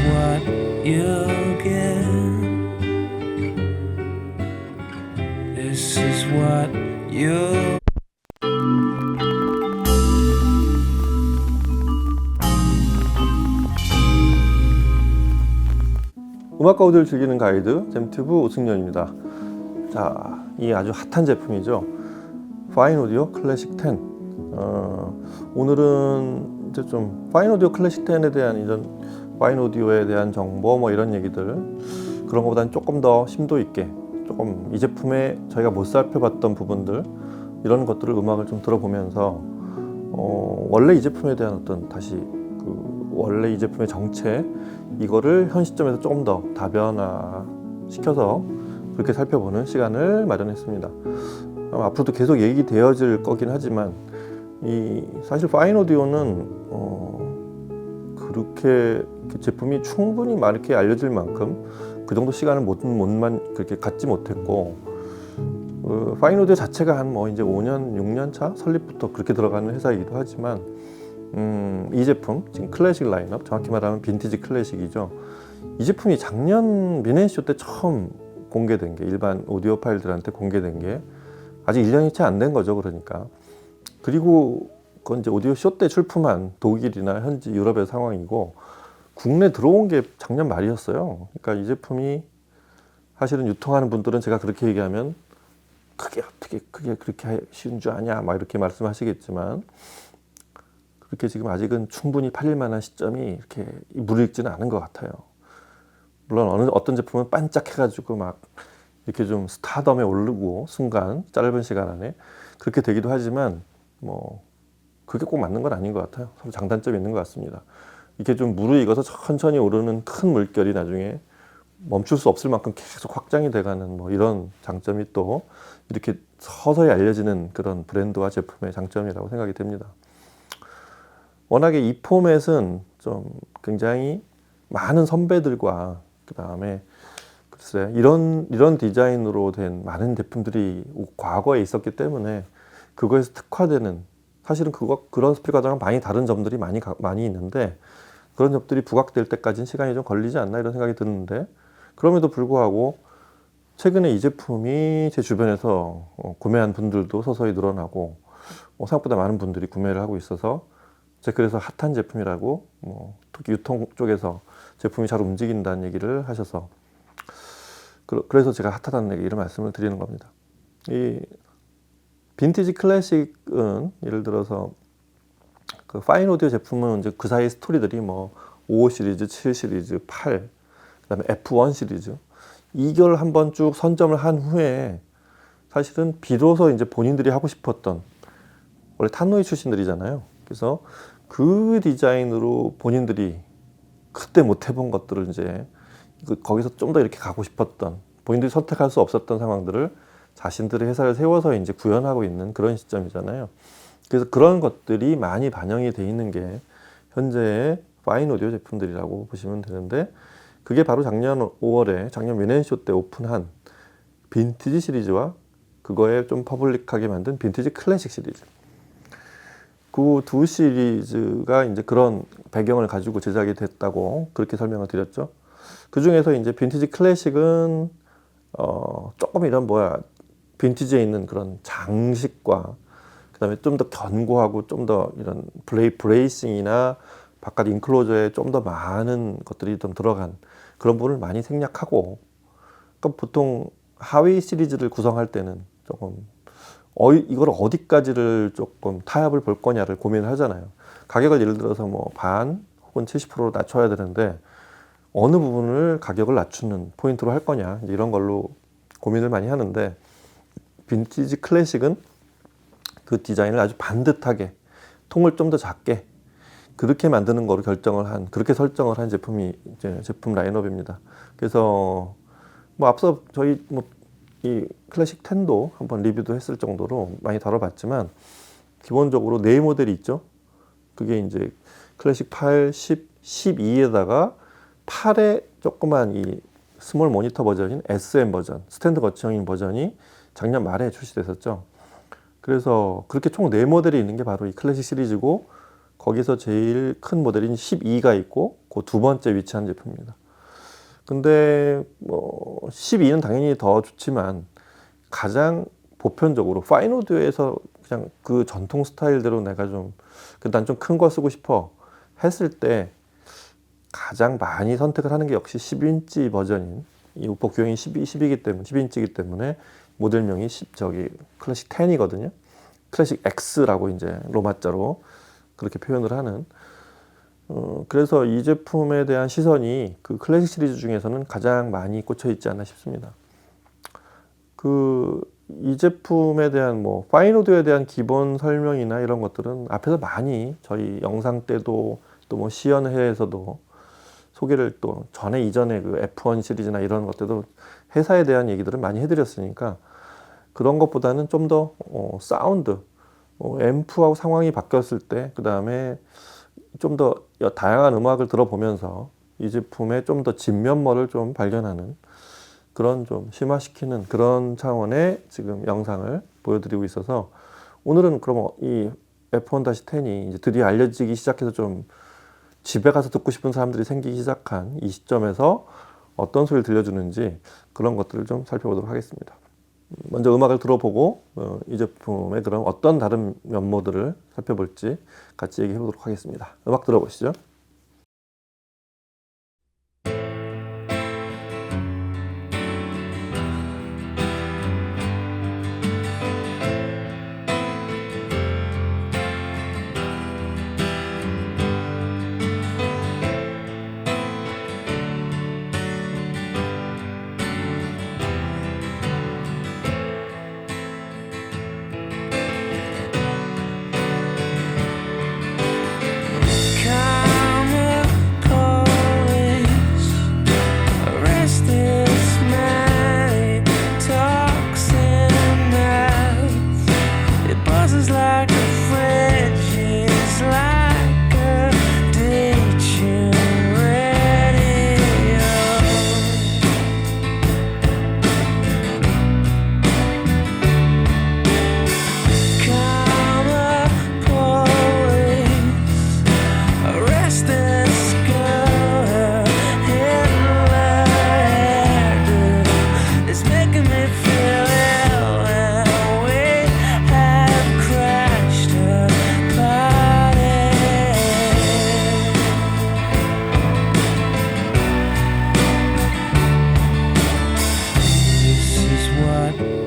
what you get. This is what you. 음악과 오디오를 즐기는 가이드 잼튜브 오승연입니다. 자, 이 아주 핫한 제품이죠. 파인 오디오 클래식 10. 오늘은 이제 좀 파인 오디오 클래식 10에 대한 이런 파인 오디오에 대한 정보 뭐 이런 얘기들 그런 것보다는 조금 더 심도 있게 조금 이 제품에 저희가 못 살펴봤던 부분들 이런 것들을 음악을 좀 들어보면서 원래 이 제품에 대한 어떤 다시 원래 이 제품의 정체 이거를 현 시점에서 조금 더 다변화시켜서 그렇게 살펴보는 시간을 마련했습니다. 앞으로도 계속 얘기되어질 거긴 하지만 사실 파인 오디오는 그렇게 제품이 충분히 막 이렇게 알려질 만큼 그 정도 시간을 못만 그렇게 갖지 못했고 파인 오디오 자체가 한 이제 5년, 6년 차 설립부터 그렇게 들어가는 회사이기도 하지만 이 제품 지금 클래식 라인업 정확히 말하면 빈티지 클래식이죠. 이 제품이 작년 미넨쇼 때 처음 공개된 게 일반 오디오 파일들한테 공개된 게 아직 1년이 채 안 된 거죠. 그러니까 그리고 그건 이제 오디오 쇼 때 출품한 독일이나 현지 유럽의 상황이고 국내 들어온 게 작년 말이었어요. 그러니까 이 제품이 사실은 유통하는 분들은 제가 그렇게 얘기하면 그게 어떻게 그렇게 쉬운 줄 아냐 막 이렇게 말씀하시겠지만 그렇게 지금 아직은 충분히 팔릴 만한 시점이 이렇게 무르익지는 않은 것 같아요. 물론 어떤 제품은 반짝해가지고 막 이렇게 좀 스타덤에 오르고 순간 짧은 시간 안에 그렇게 되기도 하지만 그게 꼭 맞는 건 아닌 것 같아요. 서로 장단점이 있는 것 같습니다. 이렇게 좀 무르익어서 천천히 오르는 큰 물결이 나중에 멈출 수 없을 만큼 계속 확장이 돼가는 이런 장점이 또 이렇게 서서히 알려지는 그런 브랜드와 제품의 장점이라고 생각이 됩니다. 워낙에 이 포맷은 좀 굉장히 많은 선배들과 그 다음에 글쎄 이런 디자인으로 된 많은 제품들이 과거에 있었기 때문에 그거에서 특화되는 사실은 그런 스피커랑 많이 다른 점들이 많이 있는데 그런 점들이 부각될 때까지는 시간이 좀 걸리지 않나 이런 생각이 드는데 그럼에도 불구하고 최근에 이 제품이 제 주변에서 구매한 분들도 서서히 늘어나고 생각보다 많은 분들이 구매를 하고 있어서 그래서 핫한 제품이라고 특히 유통 쪽에서 제품이 잘 움직인다는 얘기를 하셔서 그래서 제가 핫하다는 얘기를 말씀을 드리는 겁니다. 이 빈티지 클래식은 예를 들어서 그 파인 오디오 제품은 이제 그 사이 스토리들이 5 시리즈, 7 시리즈, 8 그다음에 F1 시리즈 이걸 한번 쭉 선점을 한 후에 사실은 비로소 이제 본인들이 하고 싶었던 원래 탄노이 출신들이잖아요. 그래서 그 디자인으로 본인들이 그때 못 해본 것들을 이제 거기서 좀 더 이렇게 가고 싶었던 본인들이 선택할 수 없었던 상황들을 자신들의 회사를 세워서 이제 구현하고 있는 그런 시점이잖아요. 그래서 그런 것들이 많이 반영이 돼 있는 게 현재의 파인 오디오 제품들이라고 보시면 되는데 그게 바로 작년 5월에 작년 미넨쇼 때 오픈한 빈티지 시리즈와 그거에 좀 퍼블릭하게 만든 빈티지 클래식 시리즈. 그 두 시리즈가 이제 그런 배경을 가지고 제작이 됐다고 그렇게 설명을 드렸죠. 그 중에서 이제 빈티지 클래식은 조금 이런 빈티지에 있는 그런 장식과 그다음에 좀 더 견고하고 좀 더 이런 브레이싱이나 바깥 인클로저에 좀 더 많은 것들이 좀 들어간 그런 부분을 많이 생략하고 그러니까 보통 하위 시리즈를 구성할 때는 조금 이걸 어디까지를 조금 타협을 볼 거냐를 고민을 하잖아요. 가격을 예를 들어서 반 혹은 70% 낮춰야 되는데 어느 부분을 가격을 낮추는 포인트로 할 거냐 이런 걸로 고민을 많이 하는데 빈티지 클래식은 그 디자인을 아주 반듯하게 통을 좀 더 작게 그렇게 만드는 거로 그렇게 설정을 한 제품이 이제 제품 라인업입니다. 그래서 앞서 저희 이 클래식 10도 한번 리뷰도 했을 정도로 많이 다뤄봤지만 기본적으로 네 모델이 있죠. 그게 이제 클래식 8, 10, 12에다가 8의 조그만 이 스몰 모니터 버전인 SM 버전, 스탠드 거치형인 버전이 작년 말에 출시됐었죠. 그래서 그렇게 총 4모델이 있는 게 바로 이 클래식 시리즈고 거기서 제일 큰 모델인 12가 있고 그 두 번째 위치한 제품입니다. 근데 뭐 12는 당연히 더 좋지만 가장 보편적으로 파인 오디오에서 그냥 그 전통 스타일대로 내가 좀 난 좀 큰 거 쓰고 싶어 했을 때 가장 많이 선택을 하는 게 역시 10인치 버전인 이 우퍼 규형이 12이기 때문에 10인치이기 때문에 모델명이 클래식 10이거든요. 클래식 X라고 이제 로마자로 그렇게 표현을 하는. 그래서 이 제품에 대한 시선이 그 클래식 시리즈 중에서는 가장 많이 꽂혀 있지 않나 싶습니다. 이 제품에 대한 뭐 파인 오디오에 대한 기본 설명이나 이런 것들은 앞에서 많이 저희 영상 때도 또 뭐 시연회에서도 소개를 또 이전에 그 F1 시리즈나 이런 것들도 회사에 대한 얘기들을 많이 해드렸으니까 그런 것보다는 좀 더 사운드, 앰프하고 상황이 바뀌었을 때 그 다음에 좀 더 다양한 음악을 들어보면서 이 제품의 좀 더 진면모를 좀 발견하는 그런 좀 심화시키는 그런 차원의 지금 영상을 보여드리고 있어서 오늘은 그럼 이 F1-10이 이제 드디어 알려지기 시작해서 좀 집에 가서 듣고 싶은 사람들이 생기기 시작한 이 시점에서 어떤 소리를 들려주는지 그런 것들을 좀 살펴보도록 하겠습니다. 먼저 음악을 들어보고 이 제품의 그런 어떤 다른 면모들을 살펴볼지 같이 얘기해 보도록 하겠습니다. 음악 들어보시죠.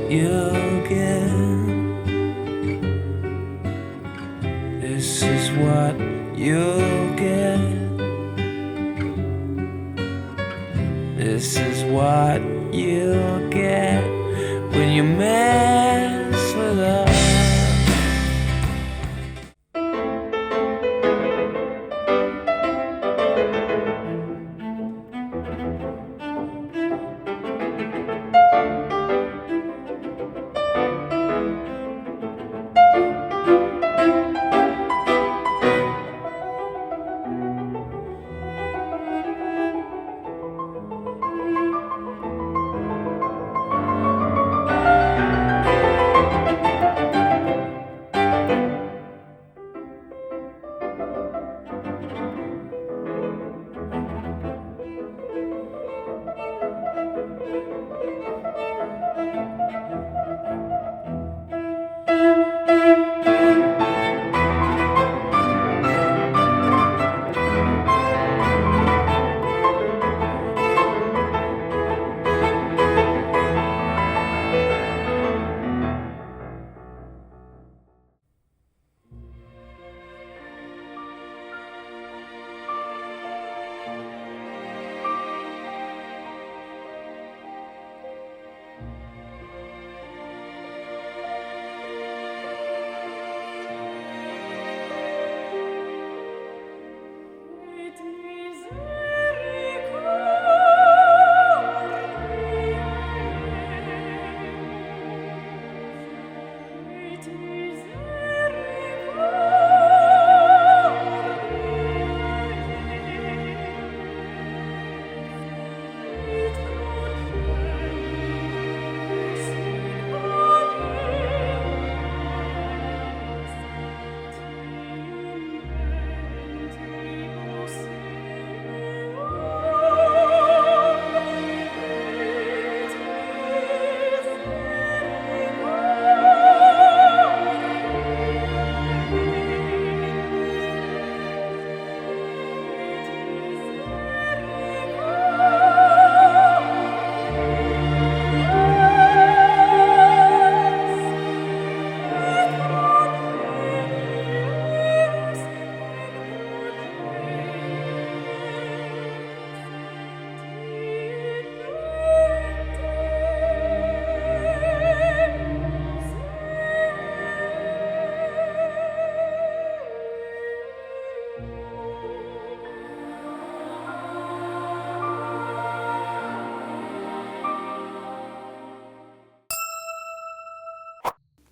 you'll get. This is what you'll get. This is what you'll get when you mess with us.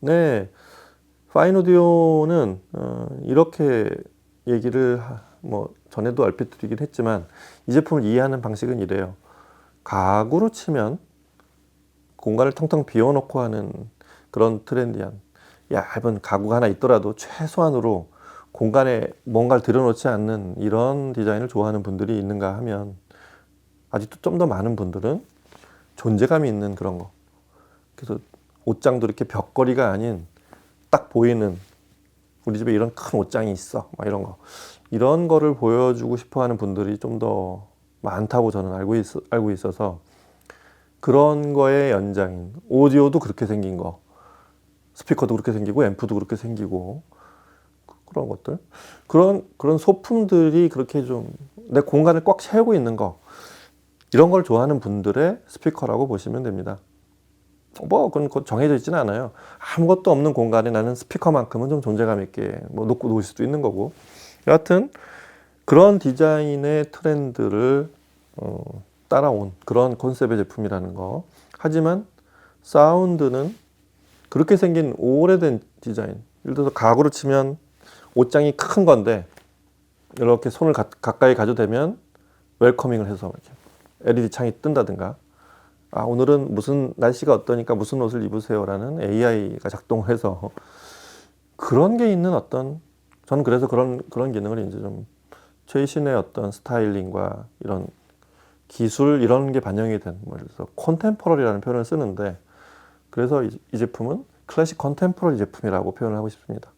네, 파인 오디오는 이렇게 얘기를 뭐 전에도 얼핏 드리긴 했지만 이 제품을 이해하는 방식은 이래요. 가구로 치면 공간을 텅텅 비워놓고 하는 그런 트렌디한 얇은 가구가 하나 있더라도 최소한으로 공간에 뭔가를 들여놓지 않는 이런 디자인을 좋아하는 분들이 있는가 하면 아직도 좀 더 많은 분들은 존재감이 있는 그런 거. 그래서 옷장도 이렇게 벽걸이가 아닌 딱 보이는 우리 집에 이런 큰 옷장이 있어. 막 이런 거. 이런 거를 보여주고 싶어 하는 분들이 좀 더 많다고 저는 알고 있어서 그런 거의 연장인 오디오도 그렇게 생긴 거. 스피커도 그렇게 생기고 앰프도 그렇게 생기고 그런 것들. 그런 소품들이 그렇게 좀 내 공간을 꽉 채우고 있는 거. 이런 걸 좋아하는 분들의 스피커라고 보시면 됩니다. 뭐 그건 정해져 있지는 않아요. 아무것도 없는 공간에 나는 스피커만큼은 좀 존재감 있게 뭐 놓고 놓을 수도 있는 거고. 여하튼 그런 디자인의 트렌드를 따라온 그런 컨셉의 제품이라는 거. 하지만 사운드는 그렇게 생긴 오래된 디자인. 예를 들어서 가구로 치면 옷장이 큰 건데 이렇게 손을 가까이 가져대면 웰커밍을 해서 이렇게 LED 창이 뜬다든가, 아, 오늘은 무슨 날씨가 어떠니까 무슨 옷을 입으세요라는 AI가 작동을 해서 그런 게 있는 어떤, 저는 그래서 그런 기능을 이제 좀 최신의 어떤 스타일링과 이런 기술 이런 게 반영이 된, 뭐 그래서 콘템포러리라는 표현을 쓰는데, 그래서 이 제품은 클래식 컨템포러리 제품이라고 표현을 하고 싶습니다.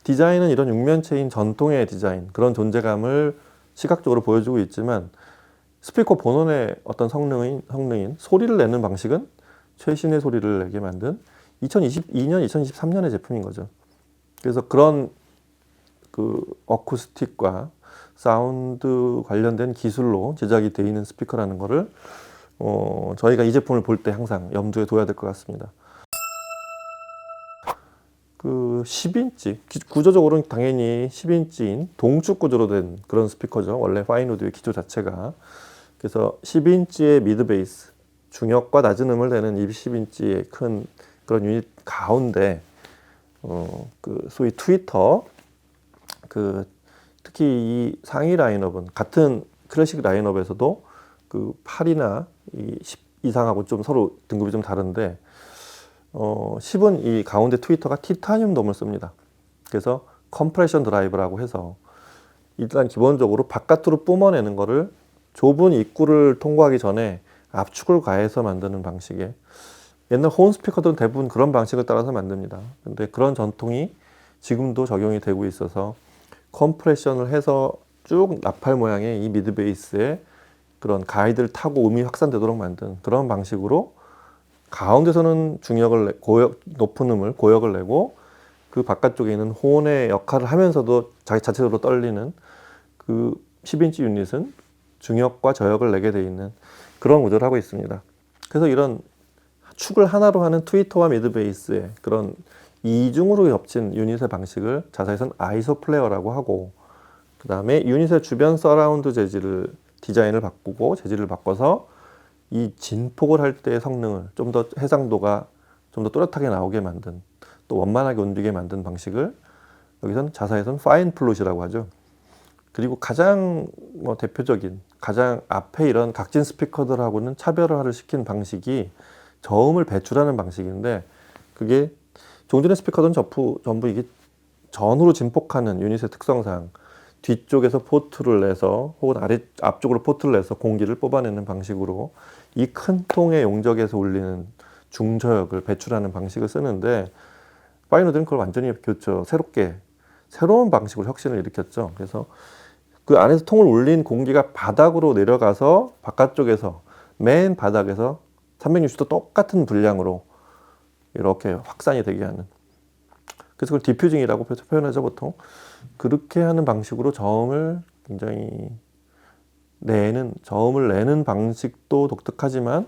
디자인은 이런 육면체인 전통의 디자인, 그런 존재감을 시각적으로 보여주고 있지만 스피커 본원의 어떤 성능인 소리를 내는 방식은 최신의 소리를 내게 만든 2022년, 2023년의 제품인 거죠. 그래서 그런 그 어쿠스틱과 사운드 관련된 기술로 제작이 되어 있는 스피커라는 거를 저희가 이 제품을 볼 때 항상 염두에 둬야 될 것 같습니다. 그 10인치, 구조적으로는 당연히 10인치인 동축 구조로 된 그런 스피커죠. 원래 파인 오디오의 기조 자체가. 그래서 10인치의 미드 베이스, 중역과 낮은 음을 내는 20인치의 큰 그런 유닛 가운데 그 소위 트위터, 그 특히 이 상위 라인업은 같은 클래식 라인업에서도 그 8이나 이 10 이상하고 좀 서로 등급이 좀 다른데 10은 이 가운데 트위터가 티타늄 돔을 씁니다. 그래서 컴프레션 드라이브라고 해서 일단 기본적으로 바깥으로 뿜어내는 거를 좁은 입구를 통과하기 전에 압축을 가해서 만드는 방식의, 옛날 호은 스피커들은 대부분 그런 방식을 따라서 만듭니다. 근데 그런 전통이 지금도 적용이 되고 있어서 컴프레션을 해서 쭉 나팔 모양의 이 미드 베이스에 그런 가이드를 타고 음이 확산되도록 만든 그런 방식으로 가운데서는 중역을 높은 음을 고역을 내고 그 바깥쪽에 있는 호은의 역할을 하면서도 자기 자체적으로 떨리는 그 10인치 유닛은 중역과 저역을 내게 돼 있는 그런 구조를 하고 있습니다. 그래서 이런 축을 하나로 하는 트위터와 미드 베이스의 그런 이중으로 겹친 유닛의 방식을 자사에서는 아이소 플레어라고 하고, 그 다음에 유닛의 주변 서라운드 재질을 디자인을 바꾸고 재질을 바꿔서 이 진폭을 할 때의 성능을 좀 더 해상도가 좀 더 또렷하게 나오게 만든, 또 원만하게 옮기게 만든 방식을 여기서는 자사에서는 파인 플룻이라고 하죠. 그리고 가장 뭐 대표적인 가장 앞에 이런 각진 스피커들하고는 차별화를 시킨 방식이 저음을 배출하는 방식인데, 그게 종전의 스피커들은 전부 이게 전후로 진폭하는 유닛의 특성상 뒤쪽에서 포트를 내서 혹은 앞쪽으로 포트를 내서 공기를 뽑아내는 방식으로 이 큰 통의 용적에서 울리는 중저역을 배출하는 방식을 쓰는데, 파인 오디오는 그걸 완전히 새로운 방식으로 혁신을 일으켰죠. 그래서 그 안에서 통을 울린 공기가 바닥으로 내려가서 바깥쪽에서 맨 바닥에서 360도 똑같은 분량으로 이렇게 확산이 되게 하는, 그래서 그걸 디퓨징이라고 표현하죠 보통. 그렇게 하는 방식으로 저음을 내는 방식도 독특하지만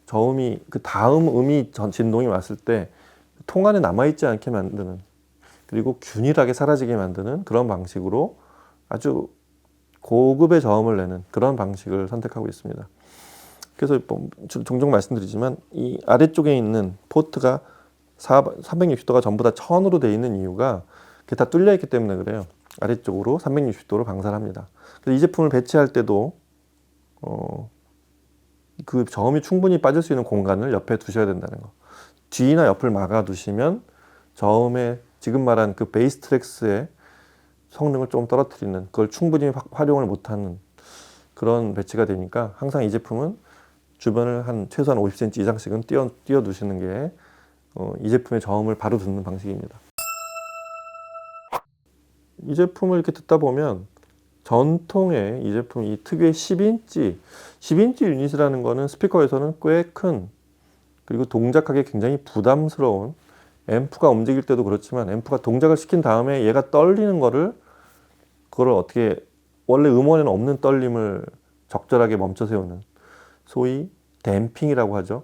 저음이 그 다음 음이 진동이 왔을 때 통 안에 남아있지 않게 만드는, 그리고 균일하게 사라지게 만드는 그런 방식으로 아주 고급의 저음을 내는 그런 방식을 선택하고 있습니다. 그래서 종종 말씀드리지만 이 아래쪽에 있는 포트가 360도가 전부 다 천으로 되어 있는 이유가 그게 다 뚫려 있기 때문에 그래요. 아래쪽으로 360도로 방사합니다. 그래서 이 제품을 배치할 때도 그 저음이 충분히 빠질 수 있는 공간을 옆에 두셔야 된다는 거. 뒤나 옆을 막아 두시면 저음의 지금 말한 그 베이스 트랙스의 성능을 좀 떨어뜨리는, 그걸 충분히 활용을 못하는 그런 배치가 되니까 항상 이 제품은 주변을 한 최소한 50cm 이상씩은 띄워 두시는 게 이 제품의 저음을 바로 듣는 방식입니다. 이 제품을 이렇게 듣다 보면 전통의 이 제품, 이 특유의 10인치 유닛이라는 거는 스피커에서는 꽤 큰, 그리고 동작하기 굉장히 부담스러운, 앰프가 움직일 때도 그렇지만 앰프가 동작을 시킨 다음에 얘가 떨리는 거를, 그거를 어떻게, 원래 음원에는 없는 떨림을 적절하게 멈춰 세우는, 소위 댐핑이라고 하죠.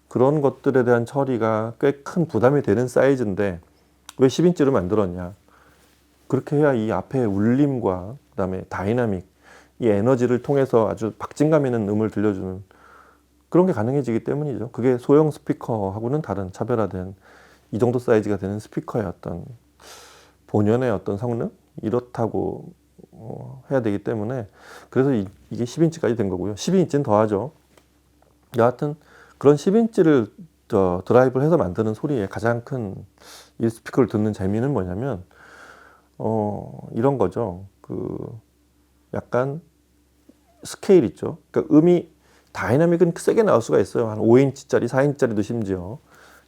그런 것들에 대한 처리가 꽤 큰 부담이 되는 사이즈인데 왜 10인치로 만들었냐. 그렇게 해야 이 앞에 울림과 그다음에 다이나믹, 이 에너지를 통해서 아주 박진감 있는 음을 들려주는 그런 게 가능해지기 때문이죠. 그게 소형 스피커하고는 다른 차별화된 이 정도 사이즈가 되는 스피커의 어떤 본연의 어떤 성능, 이렇다고 해야 되기 때문에, 그래서 이게 10인치까지 된 거고요. 12인치는 더하죠. 여하튼 그런 10인치를 드라이브를 해서 만드는 소리의 가장 큰 이 스피커를 듣는 재미는 뭐냐면 이런 거죠. 그 약간 스케일 있죠. 그러니까 음이 다이나믹은 세게 나올 수가 있어요. 한 5인치짜리, 4인치짜리도 심지어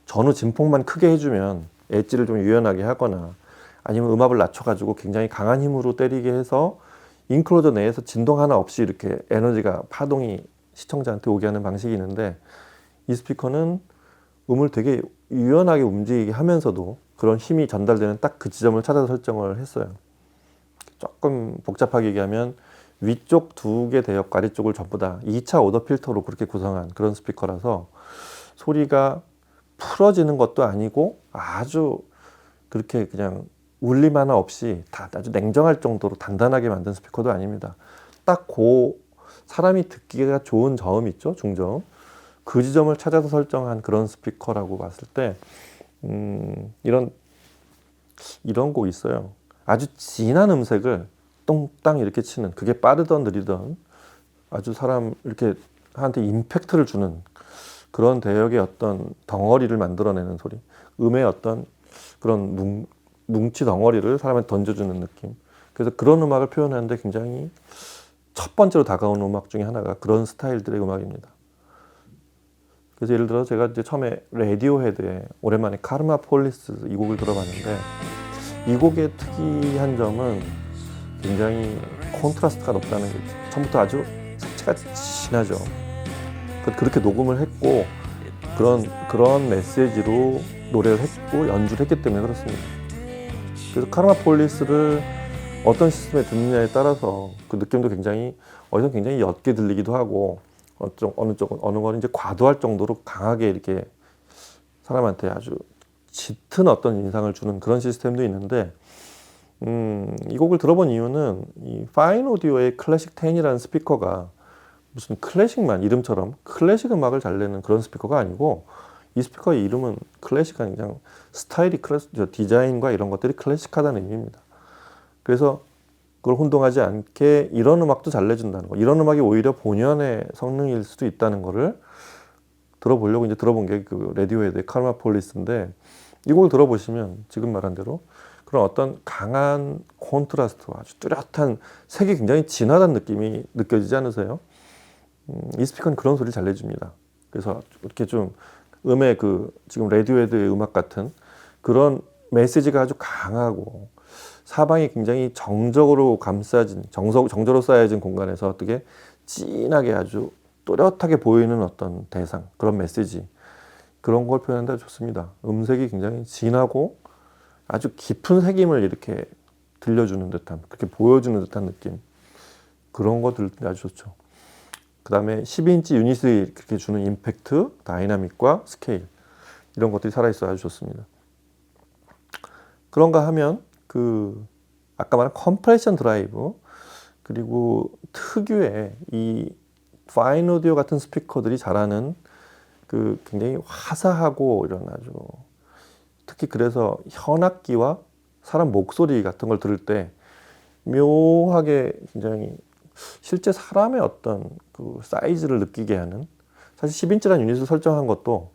전후 진폭만 크게 해주면 엣지를 좀 유연하게 하거나, 아니면 음압을 낮춰가지고 굉장히 강한 힘으로 때리게 해서 인클로저 내에서 진동 하나 없이 이렇게 에너지가, 파동이 시청자한테 오게 하는 방식이 있는데, 이 스피커는 음을 되게 유연하게 움직이게 하면서도 그런 힘이 전달되는 딱 그 지점을 찾아서 설정을 했어요. 조금 복잡하게 얘기하면 위쪽 2개 대역과 아래쪽을 전부 다 2차 오더 필터로 그렇게 구성한 그런 스피커라서 소리가 풀어지는 것도 아니고 아주 그렇게 그냥 울림 하나 없이 다 아주 냉정할 정도로 단단하게 만든 스피커도 아닙니다. 딱 그 사람이 듣기가 좋은 저음 있죠, 중저음. 그 지점을 찾아서 설정한 그런 스피커라고 봤을 때 이런 곡 있어요. 아주 진한 음색을 똥땅 이렇게 치는, 그게 빠르던 느리던 아주 사람 이렇게 한테 임팩트를 주는 그런 대역의 어떤 덩어리를 만들어내는 소리, 음의 어떤 그런 뭉치 덩어리를 사람한테 던져주는 느낌. 그래서 그런 음악을 표현하는데 굉장히 첫 번째로 다가오는 음악 중에 하나가 그런 스타일들의 음악입니다. 그래서 예를 들어 제가 이제 처음에 레디오헤드의 오랜만에 카르마 폴리스 이 곡을 들어봤는데, 이 곡의 특이한 점은 굉장히 콘트라스트가 높다는 게, 처음부터 아주 색채가 진하죠. 그렇게 녹음을 했고 그런 메시지로 노래를 했고 연주를 했기 때문에 그렇습니다. 그래서 카르마 폴리스를 어떤 시스템에 듣느냐에 따라서 그 느낌도 굉장히 어디서 굉장히 옅게 들리기도 하고, 어느 거는 이제 과도할 정도로 강하게 이렇게 사람한테 아주 짙은 어떤 인상을 주는 그런 시스템도 있는데, 이 곡을 들어본 이유는 이 파인 오디오의 클래식 10이라는 스피커가 무슨 클래식만, 이름처럼 클래식 음악을 잘 내는 그런 스피커가 아니고, 이 스피커의 이름은 클래식한, 그냥 스타일이 디자인과 이런 것들이 클래식하다는 의미입니다. 그래서 그걸 혼동하지 않게 이런 음악도 잘 내준다는 거, 이런 음악이 오히려 본연의 성능일 수도 있다는 거를 들어보려고 이제 들어본 게 그 레디오헤드의 카르마 폴리스인데, 이 곡을 들어보시면 지금 말한 대로 그런 어떤 강한 콘트라스트와 아주 뚜렷한 색이 굉장히 진하다는 느낌이 느껴지지 않으세요? 이 스피커는 그런 소리를 잘 내줍니다. 그래서 이렇게 좀 음의 그 지금 레디오헤드의 음악 같은 그런 메시지가 아주 강하고, 사방이 굉장히 정적으로 감싸진, 정적으로 쌓여진 공간에서 어떻게 진하게 아주 또렷하게 보이는 어떤 대상, 그런 메시지, 그런 걸 표현한다 좋습니다. 음색이 굉장히 진하고 아주 깊은 색임을 이렇게 들려주는 듯한, 그렇게 보여주는 듯한 느낌, 그런 거 들을 때 아주 좋죠. 그 다음에 12인치 유닛이 그렇게 주는 임팩트, 다이나믹과 스케일, 이런 것들이 살아있어 아주 좋습니다. 그런가 하면 아까 말한 컴프레션 드라이브, 그리고 특유의 이 파인 오디오 같은 스피커들이 잘하는 그 굉장히 화사하고 이런 아주 특히 그래서 현악기와 사람 목소리 같은 걸 들을 때 묘하게 굉장히 실제 사람의 어떤 그 사이즈를 느끼게 하는, 사실 10인치라는 유닛을 설정한 것도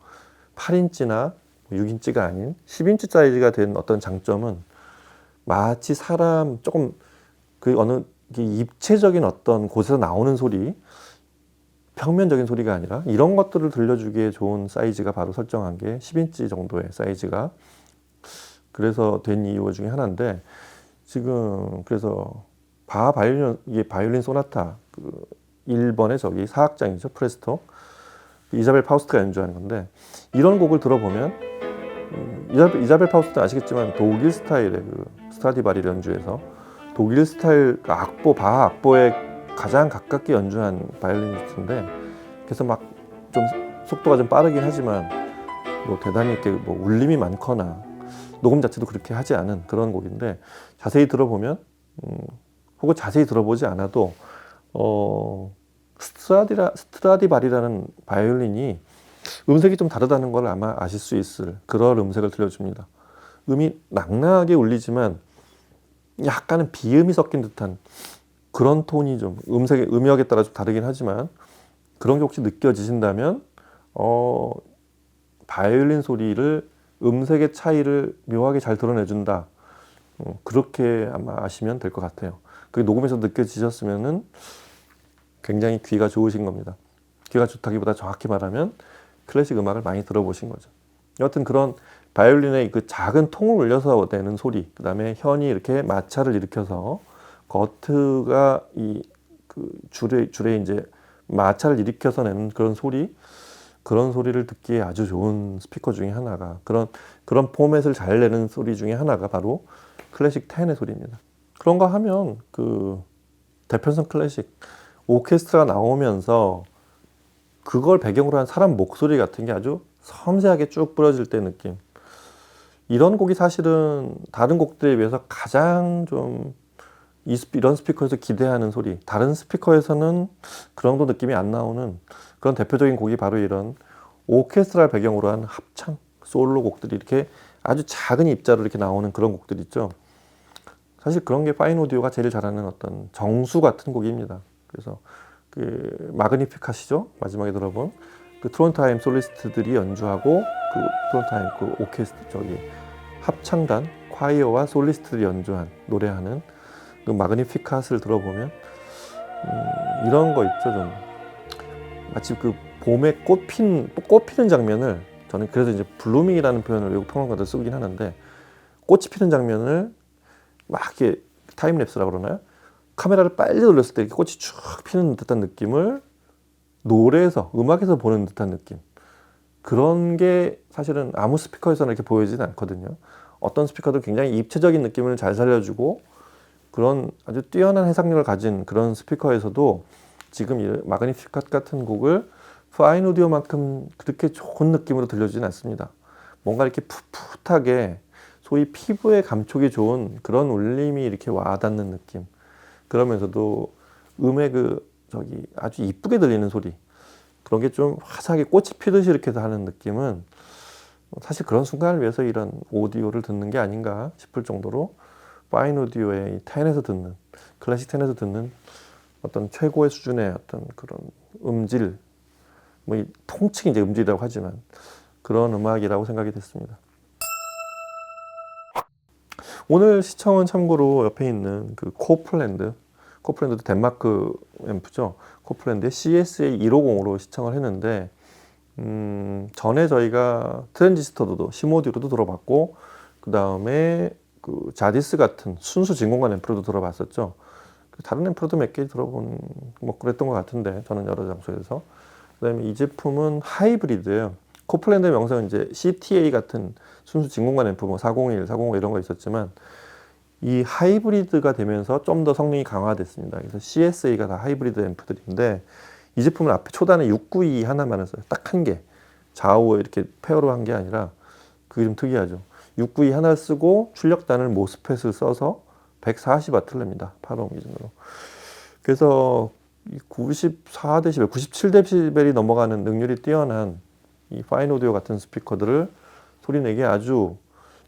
8인치나 6인치가 아닌 10인치 사이즈가 된 어떤 장점은 마치 사람 조금 그 어느 입체적인 어떤 곳에서 나오는 소리, 평면적인 소리가 아니라 이런 것들을 들려주기에 좋은 사이즈가 바로 설정한 게 10인치 정도의 사이즈가 그래서 된 이유 중에 하나인데, 지금 그래서 이게 바이올린 소나타 그 1번의 저기 사악장이죠, 프레스토, 이자벨 파우스트가 연주하는 건데, 이런 곡을 들어보면 이자벨 파우스트 아시겠지만 독일 스타일의 그 스트라디바리 연주에서 독일 스타일 악보, 바하 악보에 가장 가깝게 연주한 바이올리니스트인데, 그래서 막 좀 속도가 좀 빠르긴 하지만 뭐 대단히 이렇게 뭐 울림이 많거나 녹음 자체도 그렇게 하지 않은 그런 곡인데, 자세히 들어보면 혹은 자세히 들어보지 않아도 스트라디바리라는 바이올린이 음색이 좀 다르다는 걸 아마 아실 수 있을 그런 음색을 들려줍니다. 음이 낭낭하게 울리지만 약간은 비음이 섞인 듯한 그런 톤이 좀 음역에 따라 좀 다르긴 하지만, 그런 게 혹시 느껴지신다면 바이올린 소리를 음색의 차이를 묘하게 잘 드러내준다, 그렇게 아마 아시면 될 것 같아요. 그게 녹음에서 느껴지셨으면은 굉장히 귀가 좋으신 겁니다. 귀가 좋다기보다 정확히 말하면 클래식 음악을 많이 들어보신 거죠. 여하튼 그런 바이올린의 그 작은 통을 울려서 내는 소리, 그 다음에 현이 이렇게 마찰을 일으켜서 거트가 이 그 줄에 이제 마찰을 일으켜서 내는 그런 소리를 듣기에 아주 좋은 스피커 중에 하나가, 그런 포맷을 잘 내는 소리 중에 하나가 바로 클래식 10의 소리입니다. 그런가 하면 그 대편성 클래식 오케스트라가 나오면서 그걸 배경으로 한 사람 목소리 같은 게 아주 섬세하게 쭉 뿌려질 때 느낌, 이런 곡이 사실은 다른 곡들에 비해서 가장 좀 이런 스피커에서 기대하는 소리, 다른 스피커에서는 그런 정도 느낌이 안 나오는 그런 대표적인 곡이 바로 이런 오케스트라를 배경으로 한 합창 솔로 곡들이 이렇게 아주 작은 입자로 이렇게 나오는 그런 곡들 있죠. 사실 그런 게 파인 오디오가 제일 잘하는 어떤 정수 같은 곡입니다. 그래서 그 마그니피카시죠, 마지막에 들어본 그 트론타임 솔리스트들이 연주하고 그 트론타임 그 오케스트라 저기 합창단 콰이어와 솔리스트들이 연주한 노래하는 그 마그니피카스를 들어보면 이런 거 있죠. 좀 마치 그 봄에 꽃 피는 장면을, 저는 그래서 이제 블루밍이라는 표현을 외국 평론가들 쓰긴 하는데, 꽃이 피는 장면을 막 이렇게 타임랩스라고 그러나요? 카메라를 빨리 돌렸을 때 꽃이 쭉 피는 듯한 느낌을 노래에서, 음악에서 보는 듯한 느낌, 그런 게 사실은 아무 스피커에서는 이렇게 보여지진 않거든요. 어떤 스피커도 굉장히 입체적인 느낌을 잘 살려주고 그런 아주 뛰어난 해석력을 가진 그런 스피커에서도 지금 이 마그니피카트 같은 곡을 파인 오디오만큼 그렇게 좋은 느낌으로 들려주진 않습니다. 뭔가 이렇게 풋풋하게 소위 피부에 감촉이 좋은 그런 울림이 이렇게 와닿는 느낌, 그러면서도 음의 아주 이쁘게 들리는 소리, 그런 게 좀 화사하게 꽃이 피듯이 이렇게 하는 느낌은 사실 그런 순간을 위해서 이런 오디오를 듣는 게 아닌가 싶을 정도로 파인 오디오의 10에서 듣는, 클래식 10에서 듣는 어떤 최고의 수준의 어떤 그런 음질, 뭐 통칭 이제 음질이라고 하지만 그런 음악이라고 생각이 됐습니다. 오늘 시청은 참고로 옆에 있는 그 코플랜드도 덴마크 앰프죠. 코플랜드의 CSA 150으로 시청을 했는데, 전에 저희가 트랜지스터도 시모디오도 들어봤고, 그 다음에 그 자디스 같은 순수 진공관 앰프로도 들어봤었죠. 다른 앰프로도 몇 개 들어본 뭐 그랬던 것 같은데, 저는 여러 장소에서. 그다음에 이 제품은 하이브리드예요. 코플랜드의 명성은 이제 CTA 같은 순수 진공관 앰프, 뭐 401, 405 이런 거 있었지만, 이 하이브리드가 되면서 좀 더 성능이 강화됐습니다. 그래서 CSA가 다 하이브리드 앰프들인데, 이 제품은 앞에 초단에 692 하나만 했어요. 딱 한 개. 좌우 이렇게 페어로 한 게 아니라, 그게 좀 특이하죠. 692 하나 쓰고 출력단을 모스펫을 써서 140W를 냅니다. 8옴 기준으로. 그래서 94dB, 97dB이 넘어가는 능률이 뛰어난 이 파인 오디오 같은 스피커들을 소리내기에 아주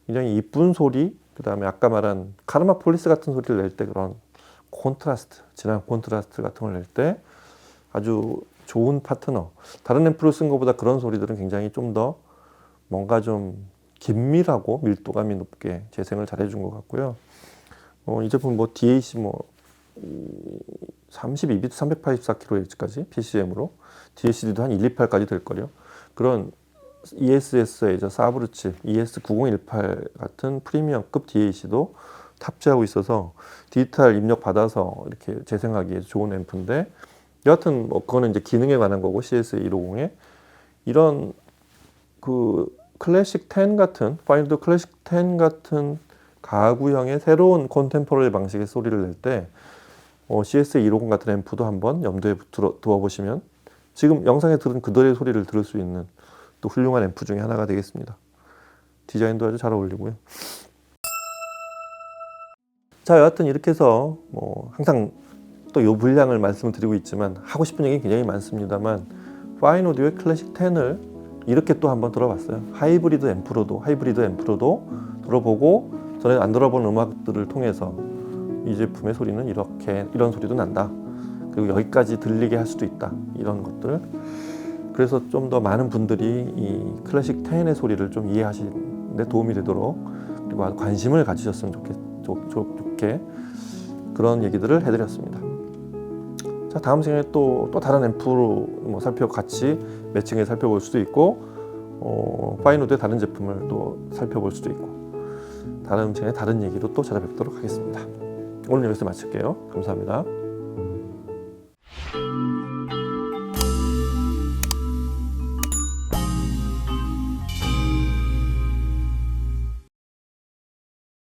굉장히 이쁜 소리, 그 다음에 아까 말한 카르마 폴리스 같은 소리를 낼 때 그런 콘트라스트, 진한 콘트라스트 같은 걸 낼 때 아주 좋은 파트너. 다른 앰프를 쓴 것보다 그런 소리들은 굉장히 좀 더 뭔가 좀 긴밀하고 밀도감이 높게 재생을 잘 해준 것 같고요. 이 제품 뭐 DAC 32비트 384kHz까지 PCM으로, DACD도 한 128까지 될 거요. 그런 ESS의 사브르치 ES9018 같은 프리미엄급 DAC도 탑재하고 있어서 디지털 입력 받아서 이렇게 재생하기에 좋은 앰프인데, 여하튼 뭐 그거는 이제 기능에 관한 거고, CS150에 이런 그 클래식 10 같은, 파인드 클래식 10 같은 가구형의 새로운 콘템포러리 방식의 소리를 낼 때 CS150 같은 앰프도 한번 염두에 두어 보시면 지금 영상에 들은 그들의 소리를 들을 수 있는 또 훌륭한 앰프 중에 하나가 되겠습니다. 디자인도 아주 잘 어울리고요. 자, 여하튼 이렇게 해서 뭐 항상 또 요 분량을 말씀을 드리고 있지만 하고 싶은 얘기 굉장히 많습니다만, 파인 오디오의 클래식 10을 이렇게 또 한번 들어봤어요. 하이브리드 앰프로도 들어보고, 전에 안 들어본 음악들을 통해서 이 제품의 소리는 이런 소리도 난다, 그리고 여기까지 들리게 할 수도 있다, 이런 것들. 그래서 좀 더 많은 분들이 이 클래식 10의 소리를 좀 이해하시는 데 도움이 되도록, 그리고 관심을 가지셨으면 좋게 그런 얘기들을 해드렸습니다. 자, 다음 시간에 또 다른 앰프로 뭐 같이 매칭해 살펴볼 수도 있고, 파인우드의 다른 제품을 또 살펴볼 수도 있고, 다음 시간에 다른 얘기로 또 찾아뵙도록 하겠습니다. 오늘 여기서 마칠게요. 감사합니다.